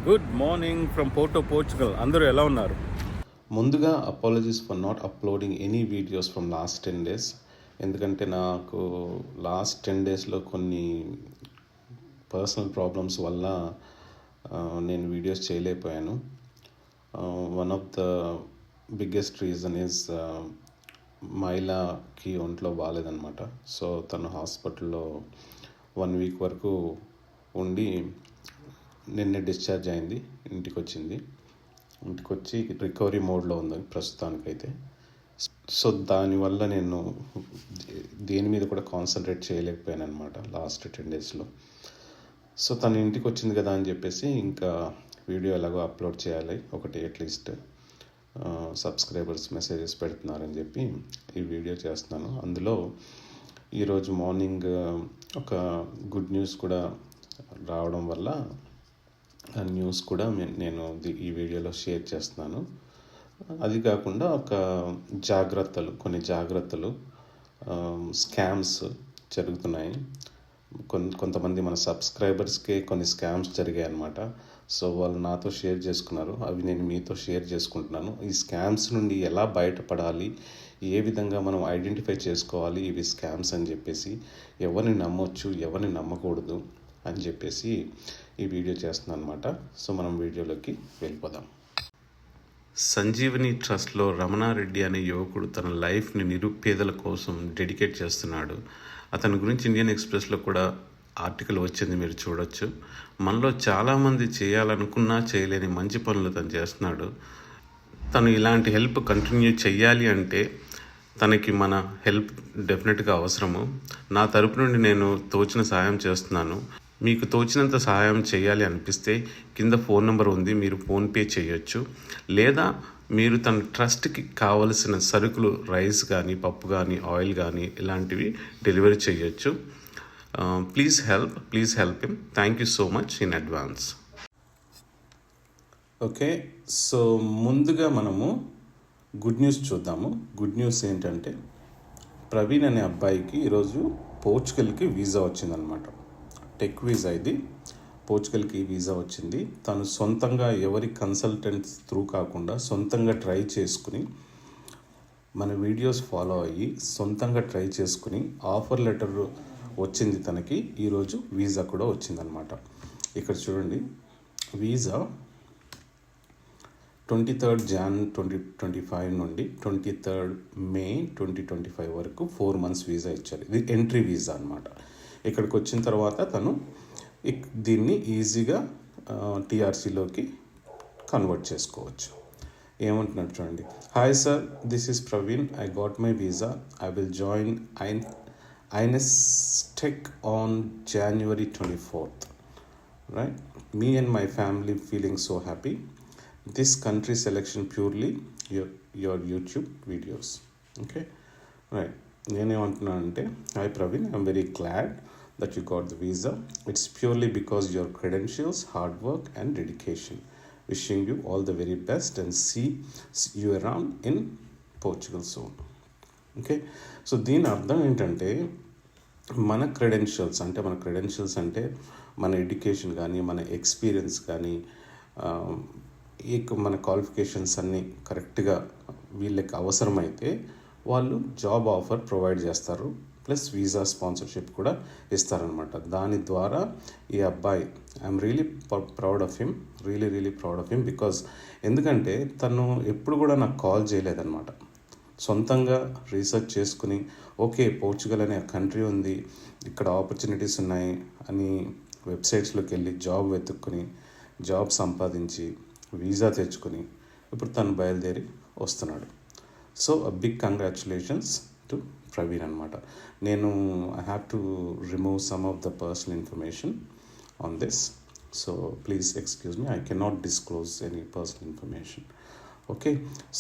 Good morning from Porto Portugal. అందరూ ఎలా ఉన్నారు? ముందుగా apologies for not uploading any videos from last 10 days. ఎందుకంటే నాకు లాస్ట్ 10 daysలో కొన్ని పర్సనల్ ప్రాబ్లమ్స్ వల్ల నేను వీడియోస్ చేయలేకపోయాను. One of the biggest reason is మైలాకి ఒంట్లో బాగాలేదన్నమాట. సో తను హాస్పిటల్లో 1 week వరకు ఉండి నిన్నే డిశ్చార్జ్ అయింది, ఇంటికి వచ్చి రికవరీ మోడ్లో ఉంది ప్రస్తుతానికైతే. సో దానివల్ల నేను దేని మీద కూడా కాన్సన్ట్రేట్ చేయలేకపోయాను అనమాట లాస్ట్ 10 daysలో. సో తను ఇంటికి వచ్చింది కదా అని చెప్పేసి ఇంకా వీడియో ఎలాగో అప్లోడ్ చేయాలి, ఒకటి అట్లీస్ట్ సబ్స్క్రైబర్స్ మెసేజెస్ పెడుతున్నారని చెప్పి ఈ వీడియో చేస్తున్నాను. అందులో ఈరోజు మార్నింగ్ ఒక గుడ్ న్యూస్ కూడా రావడం వల్ల ఆ న్యూస్ కూడా నేను ఈ వీడియోలో షేర్ చేస్తున్నాను. అది కాకుండా కొన్ని జాగ్రత్తలు స్కామ్స్ జరుగుతున్నాయి. కొంతమంది మన సబ్స్క్రైబర్స్కే కొన్ని స్కామ్స్ జరిగాయి అన్నమాట. సో వాళ్ళు నాతో షేర్ చేసుకున్నారు, అవి నేను మీతో షేర్ చేసుకుంటున్నాను. ఈ స్కామ్స్ నుండి ఎలా బయటపడాలి, ఏ విధంగా మనం ఐడెంటిఫై చేసుకోవాలి ఇవి స్కామ్స్ అని చెప్పేసి, ఎవరిని నమ్మొచ్చు ఎవరిని నమ్మకూడదు అని చెప్పేసి ఈ వీడియో చేస్తున్నాను అనమాట. సో మనం వీడియోలోకి వెళ్ళిపోదాం. సంజీవని ట్రస్ట్లో రమణారెడ్డి అనే యువకుడు తన లైఫ్ని నిరుపేదల కోసం డెడికేట్ చేస్తున్నాడు. అతని గురించి ఇండియన్ ఎక్స్ప్రెస్లో కూడా ఆర్టికల్ వచ్చింది, మీరు చూడొచ్చు. మనలో చాలామంది చేయాలనుకున్నా చేయలేని మంచి పనులు తను చేస్తున్నాడు. తను ఇలాంటి హెల్ప్ కంటిన్యూ చెయ్యాలి అంటే తనకి మన హెల్ప్ డెఫినెట్గా అవసరము. నా తరపు నుండి నేను తోచిన సహాయం చేస్తున్నాను. మీకు తోచినంత సహాయం చేయాలి అనిపిస్తే కింద ఫోన్ నెంబర్ ఉంది, మీరు ఫోన్పే చేయొచ్చు. లేదా మీరు తన ట్రస్ట్కి కావలసిన సరుకులు, రైస్ కానీ, పప్పు కానీ, ఆయిల్ కానీ ఇలాంటివి డెలివరీ చేయొచ్చు. Please help him. Thank you so much in advance. Okay, so ముందుగా మనము గుడ్ న్యూస్ చూద్దాము. గుడ్ న్యూస్ ఏంటంటే ప్రవీణ్ అనే అబ్బాయికి ఈరోజు పోర్చుగల్కి వీసా వచ్చిందనమాట. టెక్ వీసా ఇది. పోర్చుగల్కి వీసా వచ్చింది. తను సొంతంగా ఎవరి కన్సల్టెంట్స్ త్రూ కాకుండా సొంతంగా ట్రై చేసుకుని, మన వీడియోస్ ఫాలో అయ్యి సొంతంగా ట్రై చేసుకుని ఆఫర్ లెటర్ వచ్చింది తనకి. ఈరోజు వీసా కూడా వచ్చిందనమాట. ఇక్కడ చూడండి, వీసా 23rd Jan 2025 నుండి 23rd May 2025 వరకు 4 months వీసా ఇచ్చారు. ఇది ఎంట్రీ వీసా అనమాట. ఇక్కడికి వచ్చిన తర్వాత తను దీన్ని ఈజీగా టీఆర్సీలోకి కన్వర్ట్ చేసుకోవచ్చు. ఏమంటున్నాడు చూడండి. Hi sir, this is Praveen. I got my visa. I will join Inestek on January 24th. Right? Me and my family feeling so happy. This country selection purely your YouTube videos. Okay? Right. నేనేమంటున్నాను అంటే, hi Praveen, I'm very glad that you got the visa. It's purely because your credentials, hard work and dedication. Wishing you all the very best and see you around in Portugal soon. Okay, so దీని అర్థం ఏంటంటే మన credentials అంటే మన education కానీ, మన experience కానీ, మన క్వాలిఫికేషన్స్ అన్నీ కరెక్ట్గా వీళ్ళకి అవసరమైతే వాళ్ళు జాబ్ ఆఫర్ ప్రొవైడ్ చేస్తారు, ప్లస్ వీసా స్పాన్సర్షిప్ కూడా ఇస్తారనమాట. దాని ద్వారా ఈ అబ్బాయి, I'm really proud of him because ఎందుకంటే తను ఎప్పుడు కూడా నాకు కాల్ చేయలేదన్నమాట. సొంతంగా రీసెర్చ్ చేసుకుని, ఓకే పోర్చుగల్ అనే కంట్రీ ఉంది, ఇక్కడ ఆపర్చునిటీస్ ఉన్నాయి అని వెబ్సైట్స్లోకి వెళ్ళి జాబ్ వెతుక్కుని, జాబ్ సంపాదించి, వీసా తెచ్చుకొని ఇప్పుడు తను బయలుదేరి వస్తున్నాడు. So big congratulations to Praveen అనమాట. నేను I have to remove some of the personal information on this. So please excuse me, I cannot disclose any personal information. Okay,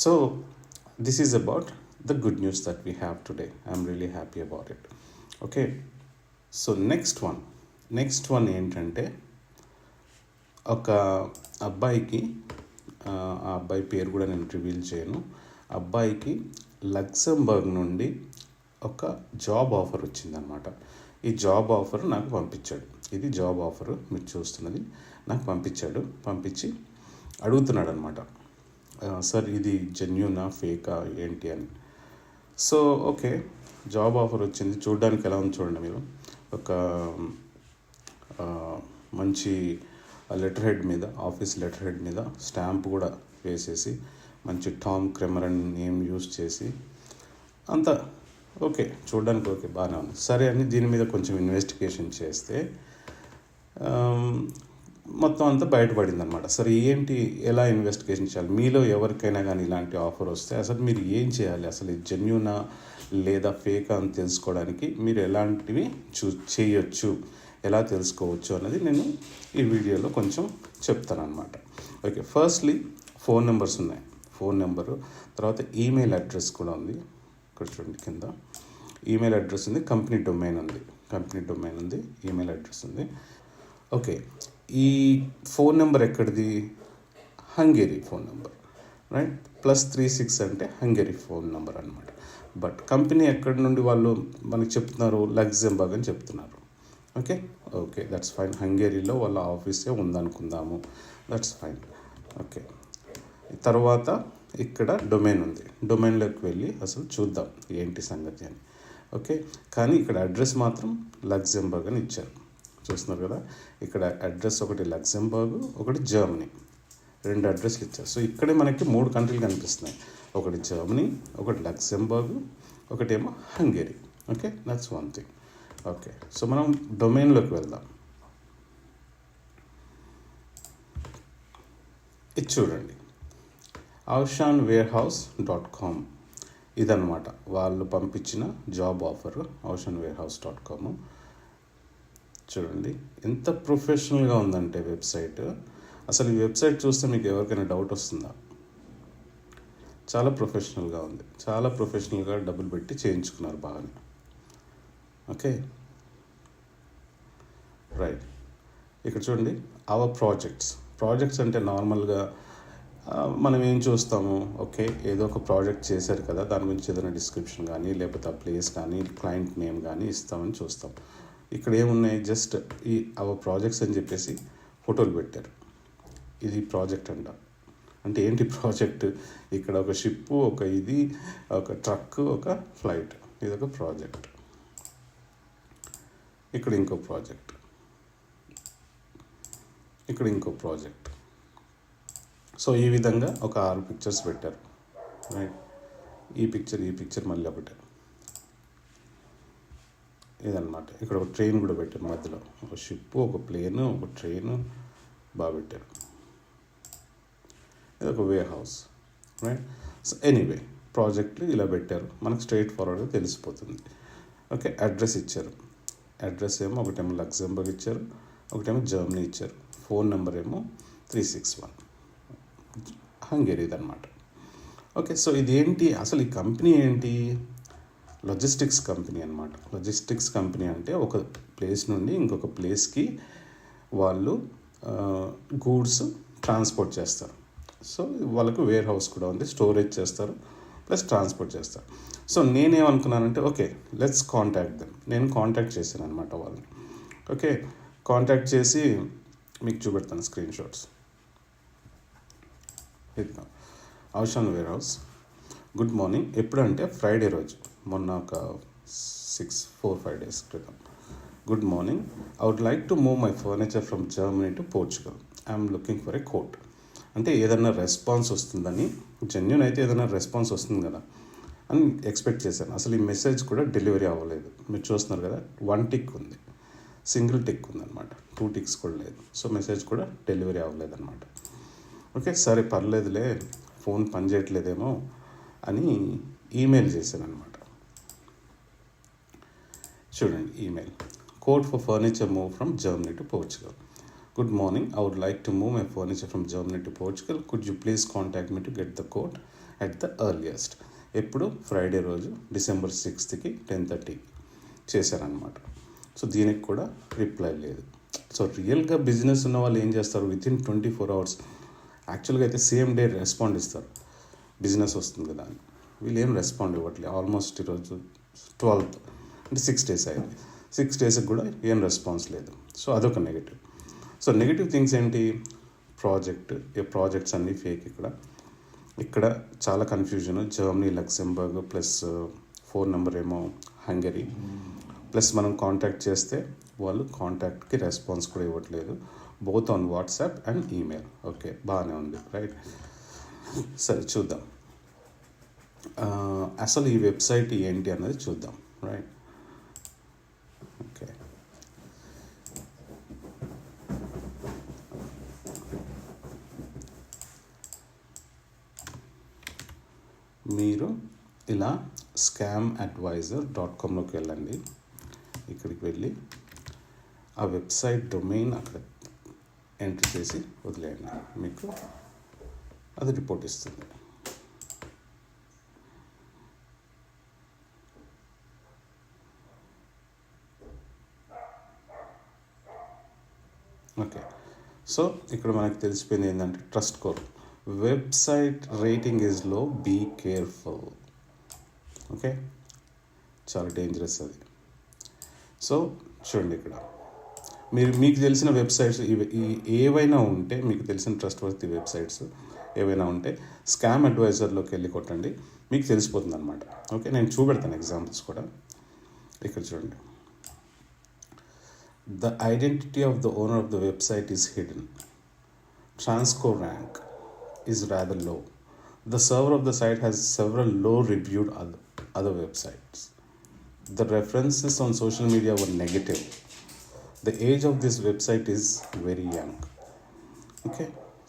so this is about the good news that we have today. I'm really happy about it. Okay, so next one ఏంటంటే, ఒక అబ్బాయికి, ఆ అబ్బాయి పేరు కూడా నేను reveal చేయను, అబ్బాయికి లక్సెంబర్గ్ నుండి ఒక జాబ్ ఆఫర్ వచ్చిందనమాట. ఈ జాబ్ ఆఫర్ నాకు పంపించాడు. ఇది జాబ్ ఆఫర్ మీరు చూస్తున్నది నాకు పంపించి అడుగుతున్నాడు అనమాట, సార్ ఇది జెన్యూనా ఫేకా ఏంటి అని. సో ఓకే, జాబ్ ఆఫర్ వచ్చింది. చూడడానికి ఎలా ఉంది చూడండి మీరు. ఒక మంచి లెటర్ హెడ్ మీద, ఆఫీస్ లెటర్ హెడ్ మీద స్టాంప్ కూడా వేసేసి మంచి టామ్ క్రెమర్ అని నేమ్ యూజ్ చేసి అంతా ఓకే, చూడడానికి ఓకే, బాగానే ఉంది. సరే అని దీని మీద కొంచెం ఇన్వెస్టిగేషన్ చేస్తే మొత్తం అంతా బయటపడింది అనమాట. సరే ఏంటి, ఎలా ఇన్వెస్టిగేషన్ చేయాలి, మీలో ఎవరికైనా కానీ ఇలాంటి ఆఫర్ వస్తే అసలు మీరు ఏం చేయాలి, అసలు ఇది జెన్యూనా లేదా ఫేకా అని తెలుసుకోవడానికి మీరు ఎలాంటివి చేయొచ్చు, ఎలా తెలుసుకోవచ్చు అన్నది నేను ఈ వీడియోలో కొంచెం చెప్తాను అనమాట. ఓకే, ఫస్ట్లీ ఫోన్ నెంబర్స్ ఉన్నాయి. ఫోన్ నెంబరు, తర్వాత ఈమెయిల్ అడ్రస్ కూడా ఉంది. ఇక్కడ చూడండి కింద ఈమెయిల్ అడ్రస్ ఉంది, కంపెనీ డొమైన్ ఉంది, ఈమెయిల్ అడ్రస్ ఉంది. ఓకే, ఈ ఫోన్ నెంబర్ ఎక్కడిది? Hungary phone number, right. +36 అంటే హంగేరీ ఫోన్ నెంబర్ అనమాట. బట్ కంపెనీ ఎక్కడి నుండి వాళ్ళు మనకి చెప్తున్నారు, లగ్జెంబర్గ్ అని చెప్తున్నారు. Okay, that's fine. హంగేరీలో వాళ్ళ ఆఫీసే ఉందనుకుందాము, దట్స్ ఫైన్. ఓకే, తర్వాత ఇక్కడ డొమైన్ ఉంది. డొమైన్లోకి వెళ్ళి అసలు చూద్దాం ఏంటి సంగతి అని. ఓకే, కానీ ఇక్కడ అడ్రస్ మాత్రం లగ్జెంబర్గ్ అని ఇచ్చారు. చూస్తున్నారు కదా, ఇక్కడ అడ్రస్ ఒకటి లగ్జెంబర్గ్, ఒకటి జర్మనీ, 2 అడ్రస్లు ఇచ్చారు. సో ఇక్కడే మనకి 3 కంట్రీలు కనిపిస్తున్నాయి. ఒకటి జర్మనీ, ఒకటి లగ్జెంబర్గ్, ఒకటేమో Hungary. Okay, that's one thing. Okay, so మనం డొమైన్లోకి వెళ్దాం. ఇది చూడండి, auchanwarehouse.com ఇదన్నమాట వాళ్ళు పంపించిన జాబ్ ఆఫర్. auchanwarehouse.com చూడండి ఎంత ప్రొఫెషనల్గా ఉందంటే వెబ్సైట్. అసలు ఈ వెబ్సైట్ చూస్తే మీకు ఎవరికైనా డౌట్ వస్తుందా? చాలా ప్రొఫెషనల్గా ఉంది, చాలా ప్రొఫెషనల్గా డబ్బులు పెట్టి చేయించుకున్నారు బాగానే. Okay, right. ఇక్కడ చూడండి, అవర్ ప్రాజెక్ట్స్ అంటే నార్మల్గా మనం ఏం చూస్తాము, ఓకే ఏదో ఒక ప్రాజెక్ట్ చేశారు కదా, దాని గురించి ఏదైనా డిస్క్రిప్షన్ కానీ లేకపోతే ఆ ప్లేస్ కానీ క్లయింట్ నేమ్ కానీ ఇస్తామని చూస్తాం. ఇక్కడ ఏమున్నాయి, జస్ట్ ఈ అవర్ ప్రాజెక్ట్స్ అని చెప్పేసి ఫోటోలు పెట్టారు. ఇది ప్రాజెక్ట్ అంటే ఏంటి ప్రాజెక్ట్? ఇక్కడ ఒక షిప్, ఒక ట్రక్, ఒక ఫ్లైట్, ఇది ఒక ప్రాజెక్ట్. ఇక్కడ ఇంకో ప్రాజెక్ట్, సో ఈ విధంగా ఒక 6 పిక్చర్స్ పెట్టారు, రైట్. ఈ పిక్చర్ మళ్ళీ ఒకటే, ఇదన్నమాట. ఇక్కడ ఒక ట్రైన్ కూడా పెట్టారు మధ్యలో, ఒక షిప్, ఒక ప్లేన్, ఒక ట్రైన్ బాగా పెట్టారు. ఇది ఒక వే హౌస్, రైట్. సో ఎనీవే ప్రాజెక్టులు ఇలా పెట్టారు, మనకు స్ట్రైట్ ఫార్వర్డ్గా తెలిసిపోతుంది. ఓకే, అడ్రస్ ఇచ్చారు. అడ్రస్ ఏమో ఒకటేమో లగ్జెంబర్గ్ ఇచ్చారు, ఒకటేమో జర్మనీ ఇచ్చారు. ఫోన్ నెంబర్ ఏమో 361 హంగేరీది అనమాట. ఓకే, సో ఇదేంటి అసలు, ఈ కంపెనీ ఏంటి? లాజిస్టిక్స్ కంపెనీ అనమాట. లాజిస్టిక్స్ కంపెనీ అంటే ఒక ప్లేస్ నుండి ఇంకొక ప్లేస్కి వాళ్ళు గూడ్స్ ట్రాన్స్పోర్ట్ చేస్తారు. సో వాళ్ళకు వేర్ హౌస్ కూడా ఉంది, స్టోరేజ్ చేస్తారు ప్లస్ ట్రాన్స్పోర్ట్ చేస్తారు. సో నేనేమనుకున్నానంటే ఓకే లెట్స్ కాంటాక్ట్ దెమ్. నేను కాంటాక్ట్ చేశాను అనమాట వాళ్ళని. ఓకే, కాంటాక్ట్ చేసి మీకు చూపెడతాను స్క్రీన్ షాట్స్. ఇద్దాం. ఆషాన్ వేర్ హౌస్, గుడ్ మార్నింగ్. ఎప్పుడంటే ఫ్రైడే రోజు, మొన్న ఒక 4-5 days క్రితం. Good morning, I would like to move my furniture from Germany to Portugal. I'm looking for a quote. అంటే ఏదైనా రెస్పాన్స్ వస్తుందని, జెన్యూన్ అయితే ఏదైనా రెస్పాన్స్ వస్తుంది కదా అని ఎక్స్పెక్ట్ చేశాను. అసలు ఈ మెసేజ్ కూడా డెలివరీ అవ్వలేదు. మీరు చూస్తున్నారు కదా, 1 tick ఉంది, సింగిల్ టిక్ ఉందన్నమాట, 2 ticks కూడా లేదు. సో మెసేజ్ కూడా డెలివరీ అవ్వలేదు అనమాట. ఓకే, సరే పర్లేదులే, ఫోన్ పనిచేయట్లేదేమో అని ఈమెయిల్ చేశాను అనమాట. చూడండి email, code for furniture move from Germany to Portugal. Good morning, I would like to move my furniture from Germany to Portugal. Could you please contact me to get the code at the earliest. ఎప్పుడు? Friday రోజు December 6th 10:30 చేశారనమాట. So దీనికి కూడా reply లేదు. So రియల్గా business ఉన్న వాళ్ళు ఏం చేస్తారు, వితిన్ 24 hours, యాక్చువల్గా అయితే సేమ్ డే రెస్పాండ్ ఇస్తారు, బిజినెస్ వస్తుంది కదా అని. వీళ్ళు ఏం రెస్పాండ్ ఇవ్వట్లేదు. ఆల్మోస్ట్ ఈరోజు 12th అంటే 6 days అయింది. 6 డేస్కి కూడా ఏం రెస్పాన్స్ లేదు. సో అదొక నెగిటివ్. సో నెగిటివ్ థింగ్స్ ఏంటి? ప్రాజెక్ట్స్ అన్నీ ఫేక్. ఇక్కడ చాలా confusion. Germany, Luxembourg plus phone number ఏమో హంగరీ. ప్లస్ మనం కాంటాక్ట్ చేస్తే వాళ్ళు కాంటాక్ట్కి రెస్పాన్స్ కూడా ఇవ్వట్లేదు, both on WhatsApp and email. Okay, బాగానే ఉంది, రైట్. సరే చూద్దాం అసలు ఈ వెబ్సైట్ ఏంటి అన్నది చూద్దాం, రైట్. ఓకే, మీరు ఇలా scamadvisor.comలోకి వెళ్ళండి. ఇక్కడికి వెళ్ళి ఆ వెబ్సైట్ డొమైన్ అక్కడ ఎంటర్ చేసి వదిలేయండి, మీకు అది రిపోర్ట్ ఇస్తుంది. ఓకే, సో ఇక్కడ మనకి తెలిసిపోయింది ఏంటంటే trust score. Website rating is low, be careful. Okay, చాలా డేంజరస్ అది. సో చూడండి, ఇక్కడ మీకు తెలిసిన వెబ్సైట్స్ ఏవైనా ఉంటే, మీకు తెలిసిన ట్రస్ట్ వర్తీ వెబ్సైట్స్ ఏవైనా ఉంటే స్కామ్ అడ్వైజర్లోకి వెళ్ళి కొట్టండి, మీకు తెలిసిపోతుంది అనమాట. ఓకే, నేను చూపెడతాను ఎగ్జాంపుల్స్ కూడా. ఇక్కడ చూడండి, the identity of the owner of the website is hidden. Transcore rank is rather low. The server of the site has several low-reviewed other websites. The references on social media were negative. The age of this website is very young. Okay,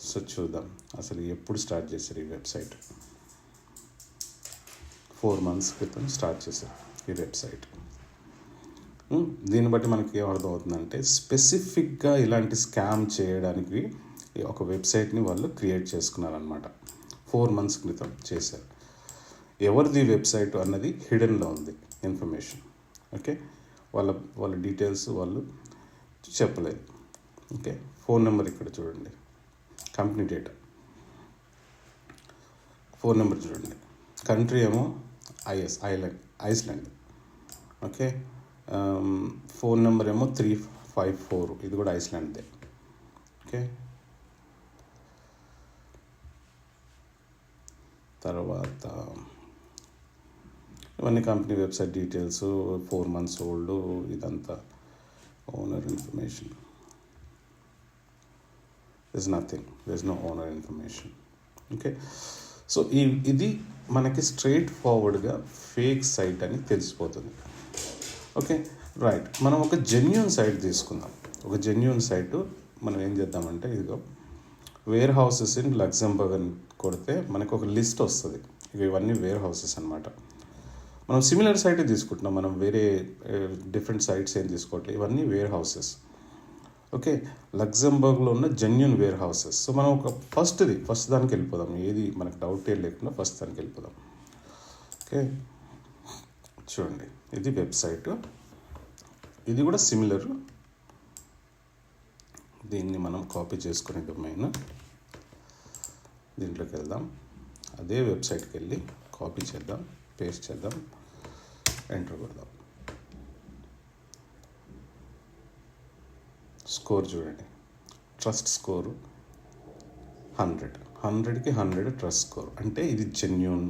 so చూద్దాం అసలు ఎప్పుడు start చేశారు ఈ website. 4 months క్రితం start చేశారు ఈ website. దీన్ని బట్టి మనకి ఏం అర్థం అవుతుందంటే, స్పెసిఫిక్గా ఇలాంటి స్కామ్ చేయడానికి ఒక వెబ్సైట్ని వాళ్ళు క్రియేట్ చేసుకున్నారనమాట. 4 months క్రితం చేశారు. ఎవరిది వెబ్సైట్ అన్నది హిడెన్లో ఉంది ఇన్ఫర్మేషన్. ఓకే, వాళ్ళ డీటెయిల్స్ వాళ్ళు చెప్పలేదు. ఓకే, ఫోన్ నెంబర్ ఇక్కడ చూడండి, కంపెనీ డేటా, ఫోన్ నెంబర్ చూడండి, కంట్రీ ఏమో ఐస్లాండ్. ఓకే, ఫోన్ నెంబర్ ఏమో 354, ఇది కూడా ఐస్లాండ్దే. ఓకే, తర్వాత ఇవన్నీ company website details, 4 months old, ఇదంతా owner information. there's nothing, there's no owner information. Okay, so ఇది మనకి స్ట్రైట్ ఫార్వర్డ్గా ఫేక్ సైట్ అని తెలిసిపోతుంది. Okay, right. మనం ఒక జెన్యూన్ సైట్ తీసుకుందాం. ఒక జెన్యూన్ సైటు మనం ఏం చేద్దామంటే, ఇదిగో వేర్ హౌసెస్ ఇన్ లక్సెంబర్గ్ అని కొడితే మనకు ఒక లిస్ట్ వస్తుంది. ఇక ఇవన్నీ వేర్ హౌసెస్ అనమాట. మనం సిమిలర్ సైట్ తీసుకుంటున్నాం, మనం వేరే డిఫరెంట్ సైట్స్ ఏం తీసుకోవట్లేదు, ఇవన్నీ వేర్ హౌసెస్. ఓకే, లక్సెంబర్గ్లో ఉన్న జెన్యూన్ వేర్ హౌసెస్. సో మనం ఒక ఫస్ట్ దానికి వెళ్ళిపోదాం, ఏది మనకు డౌట్ ఏం లేకుండా ఫస్ట్ దానికి వెళ్ళిపోదాం. ఓకే, చూడండి, ఇది వెబ్సైట్, ఇది కూడా సిమిలర్. దీన్ని మనం కాపీ చేసుకునే డొమైన్, దీంట్లోకి వెళ్దాం, అదే వెబ్సైట్కి వెళ్ళి కాపీ చేద్దాం, పేస్ట్ చేద్దాం, ఎంటర్ కొడదాం. స్కోర్ చూడండి, ట్రస్ట్ స్కోరు 100కి 100 ట్రస్ట్ స్కోర్. అంటే ఇది genuine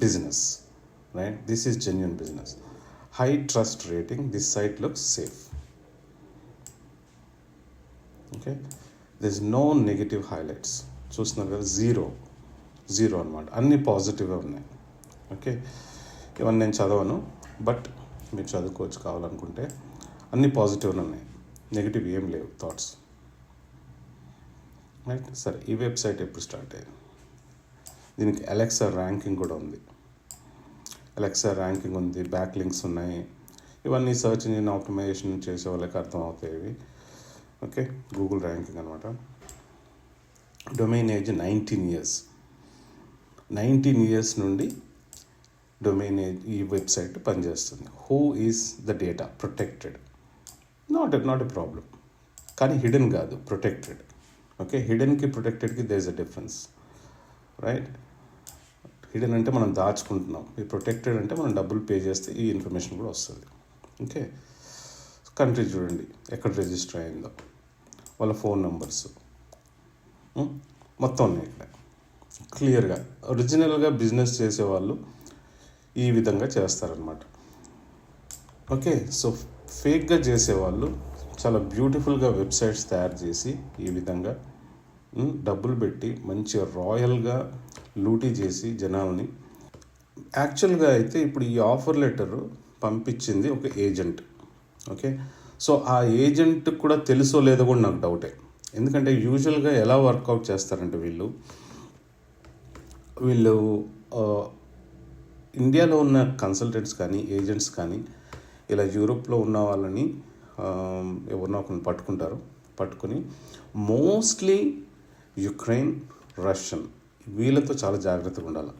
business, right? This is genuine business. High trust rating, this site looks safe. Okay, this no negative highlights. చూస్తున్నారు కదా, జీరో అనమాట, అన్నీ పాజిటివ్గా ఉన్నాయి. ఓకే, ఇవన్నీ నేను చదవను, బట్ మీరు చదువుకోవచ్చు కావాలనుకుంటే. అన్నీ పాజిటివ్గా ఉన్నాయి, నెగిటివ్ ఏం లేవు థాట్స్, రైట్? సరే, ఈ వెబ్సైట్ ఎప్పుడు స్టార్ట్ అయ్యింది? దీనికి అలెక్సా ర్యాంకింగ్ కూడా ఉంది. బ్యాక్ లింక్స్ ఉన్నాయి. ఇవన్నీ సర్చ్ ఇంజిన్ ఆప్టిమైజేషన్ చేసే వాళ్ళకి అర్థం అవుతాయి ఇవి. ఓకే, గూగుల్ ర్యాంకింగ్ అనమాట. Domain age 19 years. 19 years నుండి డొమైన్ ఏజ్ ఈ వెబ్సైట్ పనిచేస్తుంది. Who is the data protected? Not a problem. కానీ హిడెన్ కాదు, ప్రొటెక్టెడ్. ఓకే, హిడెన్కి ప్రొటెక్టెడ్కి there is a difference, right? Hidden అంటే మనం దాచుకుంటున్నాం, ఈ ప్రొటెక్టెడ్ అంటే మనం డబ్బులు పే చేస్తే ఈ ఇన్ఫర్మేషన్ కూడా వస్తుంది. ఓకే, కంట్రీ చూడండి ఎక్కడ రిజిస్టర్ అయిందో, వాళ్ళ ఫోన్ నెంబర్స్ మొత్తం ఉన్నాయి ఇక్కడ క్లియర్గా. ఒరిజినల్గా బిజినెస్ చేసేవాళ్ళు ఈ విధంగా చేస్తారనమాట. ఓకే, సో ఫేక్గా చేసేవాళ్ళు చాలా బ్యూటిఫుల్గా వెబ్సైట్స్ తయారు చేసి ఈ విధంగా డబ్బులు పెట్టి మంచిగా రాయల్గా లూటీ చేసి జనాల్ని. యాక్చువల్గా అయితే ఇప్పుడు ఈ ఆఫర్ లెటర్ పంపించింది ఒక ఏజెంట్. ఓకే, సో ఆ ఏజెంట్ కూడా తెలుసో లేదో కూడా నాకు డౌటే. ఎందుకంటే యూజువల్గా ఎలా వర్కౌట్ చేస్తారంటే వీళ్ళు ఇండియాలో ఉన్న కన్సల్టెంట్స్ కానీ ఏజెంట్స్ కానీ ఇలా యూరోప్లో ఉన్న వాళ్ళని ఎవరినో ఒకరిని పట్టుకుని మోస్ట్లీ యుక్రెయిన్, రష్యన్ వీళ్ళతో చాలా జాగ్రత్తగా ఉండాలి.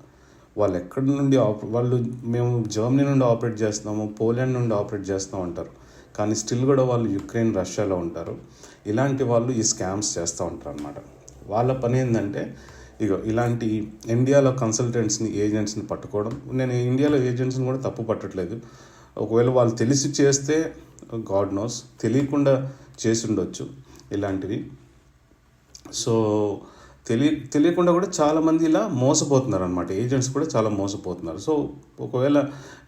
వాళ్ళు ఎక్కడి నుండి వాళ్ళు మేము జర్మనీ నుండి ఆపరేట్ చేస్తున్నాము, పోలాండ్ నుండి ఆపరేట్ చేస్తాం అంటారు, కానీ స్టిల్ కూడా వాళ్ళు యుక్రెయిన్, రష్యాలో ఉంటారు. ఇలాంటి వాళ్ళు ఈ స్కామ్స్ చేస్తూ ఉంటారు అన్నమాట. వాళ్ళ పని ఏంటంటే ఇలాంటి ఇండియాలో కన్సల్టెంట్స్ని, ఏజెంట్స్ని పట్టుకోవడం. నేను ఇండియాలో ఏజెంట్స్ని కూడా తప్పు పట్టట్లేదు. ఒకవేళ వాళ్ళు తెలిసి చేస్తే గాడ్ నోస్, తెలియకుండా చేసి ఉండొచ్చు ఇలాంటివి. సో తెలియకుండా కూడా చాలామంది ఇలా మోసపోతున్నారు అనమాట. ఏజెంట్స్ కూడా చాలా మోసపోతున్నారు. సో ఒకవేళ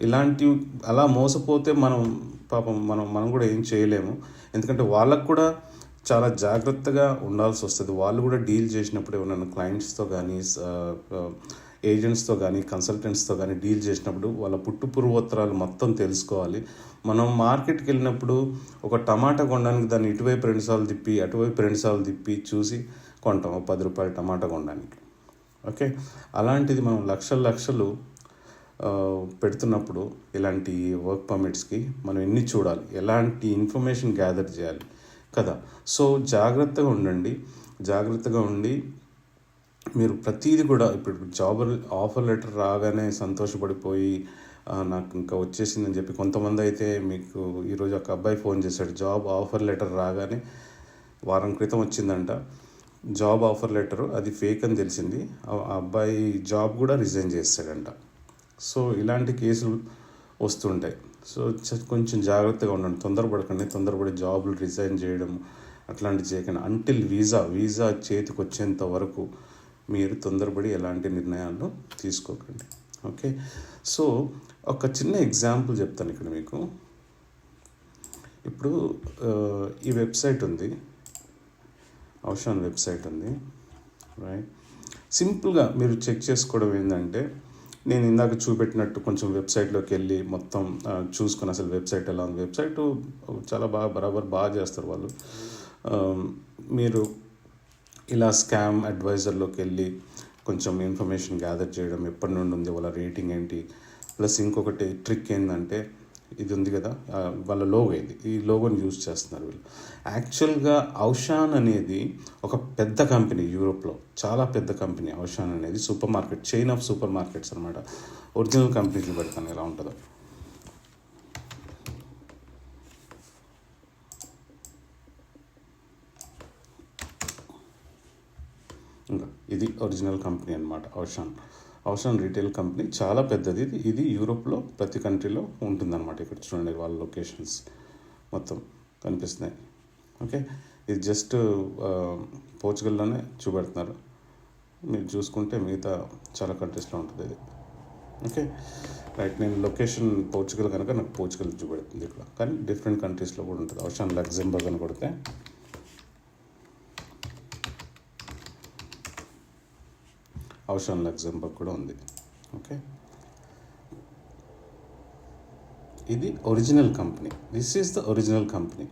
ఇలాంటివి అలా మోసపోతే మనం కూడా ఏం చేయలేము. ఎందుకంటే వాళ్ళకు కూడా చాలా జాగ్రత్తగా ఉండాల్సి వస్తుంది. వాళ్ళు కూడా డీల్ చేసినప్పుడు ఏమైనా క్లయింట్స్తో కానీ, ఏజెంట్స్తో కానీ, కన్సల్టెంట్స్తో కానీ డీల్ చేసినప్పుడు వాళ్ళ పూర్వోత్తరాలు మొత్తం తెలుసుకోవాలి. మనం మార్కెట్కి వెళ్ళినప్పుడు ఒక టమాటా కొనడానికి దాన్ని ఇటువైపు 2 సార్లు తిప్పి, అటువైపు 2 సార్లు తిప్పి చూసి కొంటాం 10 రూపాయల టమాటా కొనడానికి. ఓకే, అలాంటిది మనం లక్షలు పెడుతున్నప్పుడు ఇలాంటి వర్క్ పర్మిట్స్కి మనం ఎన్ని చూడాలి, ఎలాంటి ఇన్ఫర్మేషన్ గ్యాదర్ చేయాలి కదా. సో జాగ్రత్తగా ఉండి మీరు ప్రతిదీ కూడా ఇప్పుడు జాబ్ ఆఫర్ లెటర్ రాగానే సంతోషపడిపోయి నాకు ఇంకా వచ్చేసిందని చెప్పి, కొంతమంది అయితే మీకు ఈరోజు ఒక అబ్బాయి ఫోన్ చేశాడు, జాబ్ ఆఫర్ లెటర్ రాగానే వారం క్రితం వచ్చిందంట జాబ్ ఆఫర్ లెటరు, అది ఫేక్ అని తెలిసింది. ఆ అబ్బాయి జాబ్ కూడా రిజైన్ చేస్తాడంట. సో ఇలాంటి కేసులు వస్తుంటాయి. సో కొంచెం జాగ్రత్తగా ఉండండి, తొందరపడి జాబులు రిజైన్ చేయడం అట్లాంటివి చేయకండి. అంటిల్ వీసా చేతికి వచ్చేంత వరకు మీరు తొందరపడి ఎలాంటి నిర్ణయాలు తీసుకోకండి. ఓకే, సో ఒక చిన్న ఎగ్జాంపుల్ చెప్తాను ఇక్కడ మీకు. ఇప్పుడు ఈ వెబ్సైట్ ఉంది, అవషాన్ వెబ్సైట్ ఉంది, రైట్. సింపుల్గా మీరు చెక్ చేసుకోవడం ఏంటంటే, నేను ఇందాక చూపెట్టినట్టు కొంచెం వెబ్సైట్లోకి వెళ్ళి మొత్తం చూసుకొని అసలు వెబ్సైట్ ఎలా ఉంది. వెబ్సైట్ చాలా బాగా చేస్తారు వాళ్ళు. మీరు ఇలా స్కామ్ అడ్వైజర్లోకి వెళ్ళి కొంచెం ఇన్ఫర్మేషన్ గ్యాదర్ చేయడం, ఎప్పటి నుండి ఉంది, వాళ్ళ రేటింగ్ ఏంటి. ప్లస్ ఇంకొకటి ట్రిక్ ఏంటంటే, ఇది ఉంది కదా వాళ్ళ లోగో, ఈ లోగోని యూజ్ చేస్తున్నారు వీళ్ళు. యాక్చువల్గా అవషాన్ అనేది ఒక పెద్ద కంపెనీ, యూరోప్లో చాలా పెద్ద కంపెనీ. అవషాన్ అనేది super market, chain of super markets అనమాట. ఒరిజినల్ కంపెనీలు పెడతాను ఎలా ఉంటుందో. ఇంకా ఇది ఒరిజినల్ కంపెనీ అనమాట. అవషాన్ రీటైల్ కంపెనీ చాలా పెద్దది. ఇది యూరోప్లో ప్రతి కంట్రీలో ఉంటుందన్నమాట. ఇక్కడ చూడండి వాళ్ళ లొకేషన్స్ మొత్తం కనిపిస్తున్నాయి. ఓకే, ఇది జస్ట్ పోర్చుగల్లోనే చూపెడుతున్నారు. మీరు చూసుకుంటే మిగతా చాలా కంట్రీస్లో ఉంటుంది ఇది. Okay, right. నేను లొకేషన్ పోర్చుగల్ కనుక నాకు పోర్చుగల్ చూపెడుతుంది ఇక్కడ, కానీ డిఫరెంట్ కంట్రీస్లో కూడా ఉంటుంది. అవషాన్ లగ్జెంబర్గ్ అని కొడితే అవషాన్ లగ్జెంబర్గ్ కూడా ఉంది. ఓకే, ఇది original company. This is the original company.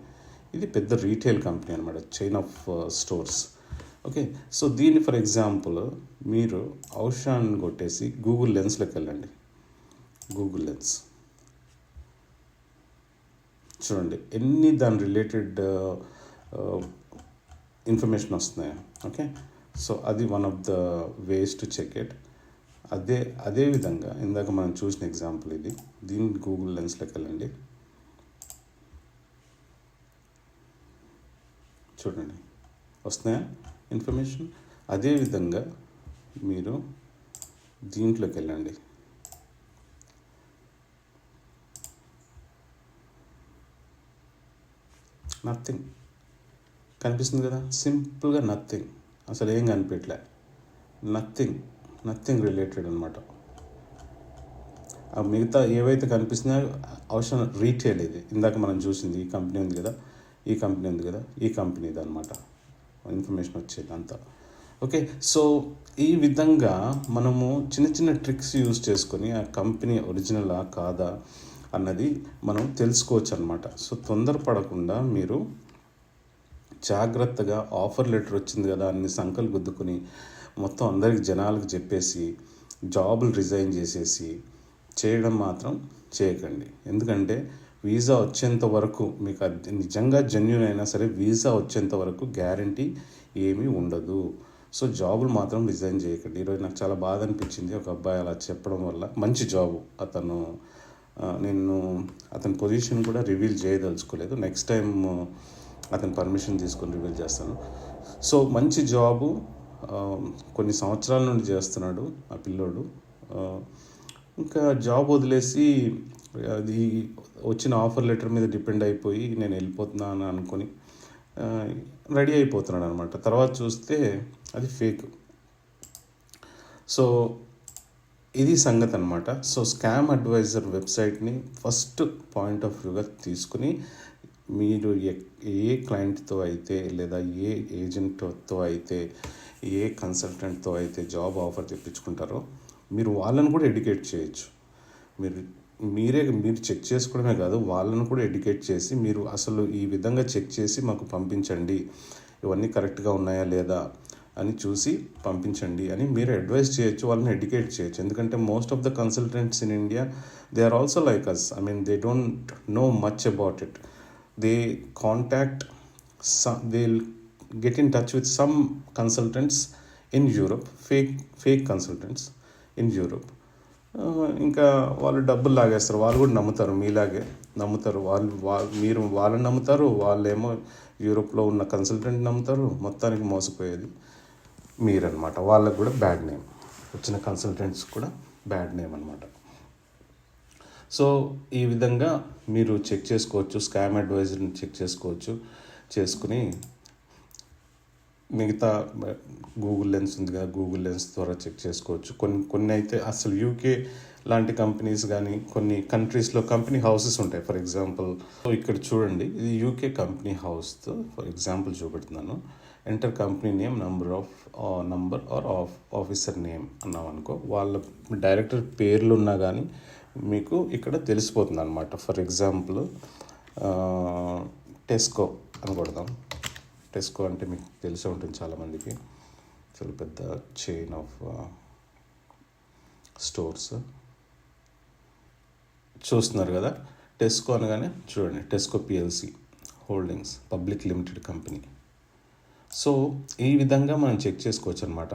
ఇది పెద్ద రీటైల్ కంపెనీ అనమాట, chain of stores. Okay, so దీన్ని ఫర్ ఎగ్జాంపుల్ మీరు అవషాన్ కొట్టేసి గూగుల్ లెన్స్లోకి వెళ్ళండి. గూగుల్ లెన్స్ చూడండి ఎన్ని దాని రిలేటెడ్ ఇన్ఫర్మేషన్ వస్తున్నాయో. ఓకే, సో అది one of the ways to check it. అదే విధంగా ఇందాక మనం చూసిన ఎగ్జాంపుల్ ఇది. దీన్ని గూగుల్ లెన్స్లోకి వెళ్ళండి, చూడండి వస్తున్నాయా ఇన్ఫర్మేషన్. అదేవిధంగా మీరు దీంట్లోకి వెళ్ళండి, నథింగ్ కనిపిస్తుంది కదా, సింపుల్గా నథింగ్, అసలు ఏం కనిపించలే, నథింగ్ రిలేటెడ్ అనమాట. ఆ మిగతా ఏవైతే కనిపిస్తున్నాయో అవసరం రీటైల్, ఇది ఇందాక మనం చూసింది ఈ కంపెనీ ఉంది కదా, ఈ కంపెనీది అనమాట ఇన్ఫర్మేషన్ వచ్చేది అంతా. ఓకే, సో ఈ విధంగా మనము చిన్న ట్రిక్స్ యూజ్ చేసుకొని ఆ కంపెనీ ఒరిజినలా కాదా అన్నది మనం తెలుసుకోవచ్చు అనమాట. సో తొందరపడకుండా మీరు జాగ్రత్తగా ఆఫర్ లెటర్ వచ్చింది కదా అన్ని సంకలు గుద్దుకొని మొత్తం అందరికి జనాలకు చెప్పేసి జాబులు రిజైన్ చేసేసి చేయడం మాత్రం చేయకండి. ఎందుకంటే వీసా వచ్చేంత వరకు మీకు అది నిజంగా జెన్యూన్ అయినా సరే వీసా వచ్చేంత వరకు గ్యారంటీ ఏమీ ఉండదు. సో జాబులు మాత్రం రిజైన్ చేయకండి. ఈరోజు నాకు చాలా బాధ అనిపించింది, ఒక అబ్బాయి అలా చెప్పడం వల్ల. మంచి జాబు నేను అతని పొజిషన్ కూడా రివీల్ చేయదలుచుకోలేదు, నెక్స్ట్ టైం అతని పర్మిషన్ తీసుకొని రివీల్ చేస్తాను. సో మంచి జాబు, కొన్ని సంవత్సరాల నుండి చేస్తున్నాడు ఆ పిల్లోడు. ఇంకా జాబ్ వదిలేసి అది వచ్చిన ఆఫర్ లెటర్ మీద డిపెండ్ అయిపోయి నేను వెళ్ళిపోతున్నాను అనుకొని రెడీ అయిపోతున్నాడు అనమాట. తర్వాత చూస్తే అది ఫేక్. సో ఇది సంగతి అనమాట. సో స్కామ్ అడ్వైజర్ వెబ్సైట్ని ఫస్ట్ పాయింట్ ఆఫ్ వ్యూగా తీసుకుని మీరు ఏ క్లయింట్తో అయితే లేదా ఏ ఏజెంట్తో అయితే ఏ కన్సల్టెంట్తో అయితే జాబ్ ఆఫర్ తెప్పించుకుంటారో మీరు వాళ్ళని కూడా ఎడ్యుకేట్ చేయొచ్చు. మీరు చెక్ చేసుకోవడమే కాదు, వాళ్ళని కూడా ఎడ్యుకేట్ చేసి మీరు అసలు ఈ విధంగా చెక్ చేసి మాకు పంపించండి, ఇవన్నీ కరెక్ట్గా ఉన్నాయా లేదా అని చూసి పంపించండి అని మీరు అడ్వైస్ చేయొచ్చు, వాళ్ళని ఎడ్యుకేట్ చేయొచ్చు. ఎందుకంటే most of the consultants in India they are also like us. I mean they don't know much about it. They contact they get in touch with some consultants in Europe, fake consultants in Europe. ఇంకా వాళ్ళు డబ్బులు లాగేస్తారు, వాళ్ళు కూడా నమ్ముతారు, మీలాగే నమ్ముతారు. మీరు వాళ్ళని నమ్ముతారు, వాళ్ళేమో యూరోప్లో ఉన్న కన్సల్టెంట్ నమ్ముతారు. మొత్తానికి మోసపోయేది మీరనమాట. వాళ్ళకు కూడా బ్యాడ్ నేమ్, వచ్చిన కన్సల్టెంట్స్ కూడా బ్యాడ్ నేమ్ అనమాట. సో ఈ విధంగా మీరు చెక్ చేసుకోవచ్చు, స్కామ్ అడ్వైజర్ని చెక్ చేసుకుని మిగతా గూగుల్ లెన్స్ ఉంది కదా, గూగుల్ లెన్స్ ద్వారా చెక్ చేసుకోవచ్చు. కొన్ని అయితే అసలు యూకే లాంటి కంపెనీస్ కానీ కొన్ని కంట్రీస్లో కంపెనీ హౌసెస్ ఉంటాయి. ఫర్ ఎగ్జాంపుల్ ఇక్కడ చూడండి, ఇది యూకే కంపెనీ హౌస్తో ఫర్ ఎగ్జాంపుల్ చూపెడుతున్నాను. Enter company name, number or officer name అన్నాం అనుకో, వాళ్ళ డైరెక్టర్ పేర్లు ఉన్నా కానీ మీకు ఇక్కడ తెలిసిపోతుంది అనమాట. ఫర్ ఎగ్జాంపుల్ టెస్కో అని కొడదాం. టెస్కో అంటే మీకు తెలిసే ఉంటుంది చాలామందికి, చాలా పెద్ద చైన్ ఆఫ్ స్టోర్స్. చూస్తున్నారు కదా, టెస్కో అనగానే చూడండి, Tesco PLC holdings public limited company. So ఈ విధంగా మనం చెక్ చేసుకోవచ్చు అనమాట.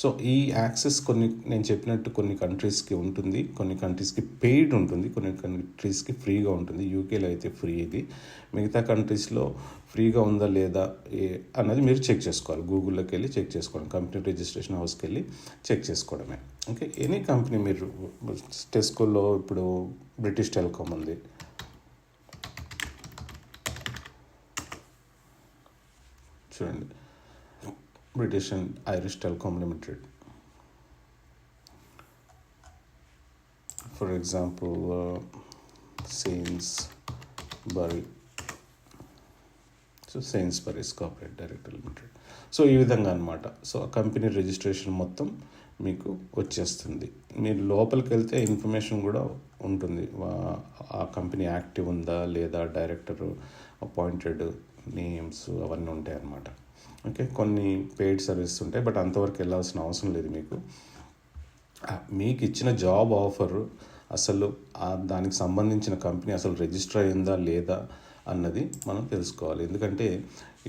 సో ఈ యాక్సెస్ నేను చెప్పినట్టు కొన్ని కంట్రీస్కి ఉంటుంది, కొన్ని కంట్రీస్కి పెయిడ్ ఉంటుంది, కొన్ని కంట్రీస్కి ఫ్రీగా ఉంటుంది. యూకేలో అయితే ఫ్రీ, ఇది మిగతా కంట్రీస్లో ఫ్రీగా ఉందా లేదా అన్నది మీరు చెక్ చేసుకోవాలి. గూగుల్లోకి వెళ్ళి చెక్ చేసుకోండి, కంపెనీ రిజిస్ట్రేషన్ హౌస్కి వెళ్ళి చెక్ చేసుకోవడమే. ఓకే, ఎనీ కంపెనీ మీరు టెస్కోలో ఇప్పుడు బ్రిటిష్ టెలికామ్ ఉంది, చూడండి, British and Irish Telecom limited. For example Sainsbury's corporate director limited. So ఈ విధంగా అనమాట. సో ఆ కంపెనీ రిజిస్ట్రేషన్ మొత్తం మీకు వచ్చేస్తుంది. మీరు లోపలికి వెళ్తే ఇన్ఫర్మేషన్ కూడా ఉంటుంది, ఆ కంపెనీ యాక్టివ్ ఉందా లేదా, డైరెక్టర్ అపాయింటెడ్ నేమ్స్ అవన్నీ ఉంటాయి అన్నమాట. ఓకే, కొన్ని పెయిడ్ సర్వీస్ ఉంటాయి, బట్ అంతవరకు వెళ్ళాల్సిన అవసరం లేదు. మీకు ఇచ్చిన జాబ్ ఆఫర్ అసలు దానికి సంబంధించిన కంపెనీ అసలు రిజిస్టర్ అయిందా లేదా అన్నది మనం తెలుసుకోవాలి. ఎందుకంటే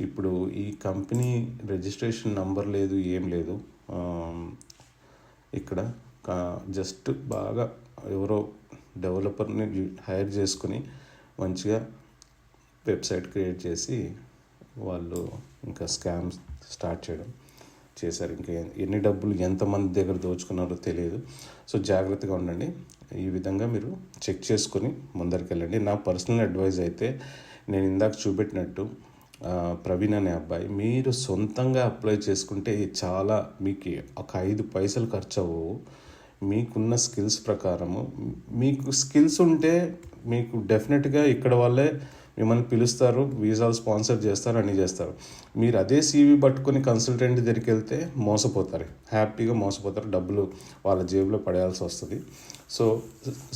ఇప్పుడు ఈ కంపెనీ రిజిస్ట్రేషన్ నంబర్ లేదు, ఏం లేదు. ఇక్కడ జస్ట్ బాగా ఎవరో డెవలపర్ని హైర్ చేసుకుని మంచిగా వెబ్సైట్ క్రియేట్ చేసి వాళ్ళు ఇంకా స్కామ్ స్టార్ట్ చేశారు. ఇంకా ఎన్ని డబ్బులు ఎంతమంది దగ్గర దోచుకున్నారో తెలియదు. సో జాగ్రత్తగా ఉండండి. ఈ విధంగా మీరు చెక్ చేసుకొని ముందరికి వెళ్ళండి. నా పర్సనల్ అడ్వైజ్ అయితే నేను ఇందాక చూపెట్టినట్టు ప్రవీణ్ అనే అబ్బాయి, మీరు సొంతంగా అప్లై చేసుకుంటే చాలా మీకు ఒక 5 పైసలు ఖర్చు అవ్వవు. మీకున్న స్కిల్స్ ప్రకారము, మీకు స్కిల్స్ ఉంటే మీకు డెఫినెట్గా ఇక్కడ వాళ్ళే మిమ్మల్ని పిలుస్తారు, వీసాలు స్పాన్సర్ చేస్తారు, అన్నీ చేస్తారు. మీరు అదే సీవీ పట్టుకొని కన్సల్టెంట్ దగ్గరికి వెళ్తే మోసపోతారు, హ్యాపీగా మోసపోతారు, డబ్బులు వాళ్ళ జేబులో పడేయాల్సి వస్తుంది. సో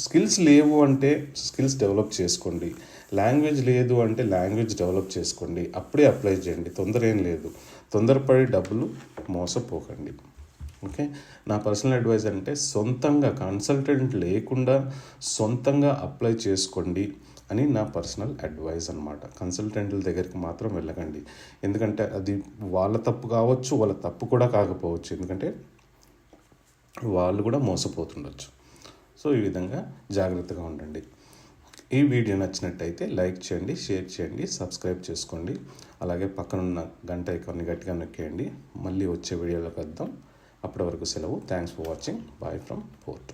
స్కిల్స్ లేవు అంటే స్కిల్స్ డెవలప్ చేసుకోండి, లాంగ్వేజ్ లేదు అంటే లాంగ్వేజ్ డెవలప్ చేసుకోండి, అప్పుడే అప్లై చేయండి. తొందర ఏం లేదు, తొందరపడి డబ్బులు మోసపోకండి. ఓకే, నా పర్సనల్ అడ్వైస్ అంటే సొంతంగా కన్సల్టెంట్ లేకుండా సొంతంగా అప్లై చేసుకోండి అని నా పర్సనల్ అడ్వైస్ అనమాట. కన్సల్టెంట్ల దగ్గరికి మాత్రం వెళ్ళకండి, ఎందుకంటే అది వాళ్ళ తప్పు కావచ్చు, వాళ్ళ తప్పు కూడా కాకపోవచ్చు, ఎందుకంటే వాళ్ళు కూడా మోసపోతుండొచ్చు. సో ఈ విధంగా జాగ్రత్తగా ఉండండి. ఈ వీడియో నచ్చినట్టయితే లైక్ చేయండి, షేర్ చేయండి, సబ్స్క్రైబ్ చేసుకోండి. అలాగే పక్కనున్న గంట ఐకాన్ని గట్టిగా నొక్కేయండి. మళ్ళీ వచ్చే వీడియోలో కలుద్దాం. అప్పటి వరకు సెలవు. Thanks for watching. Bye from port.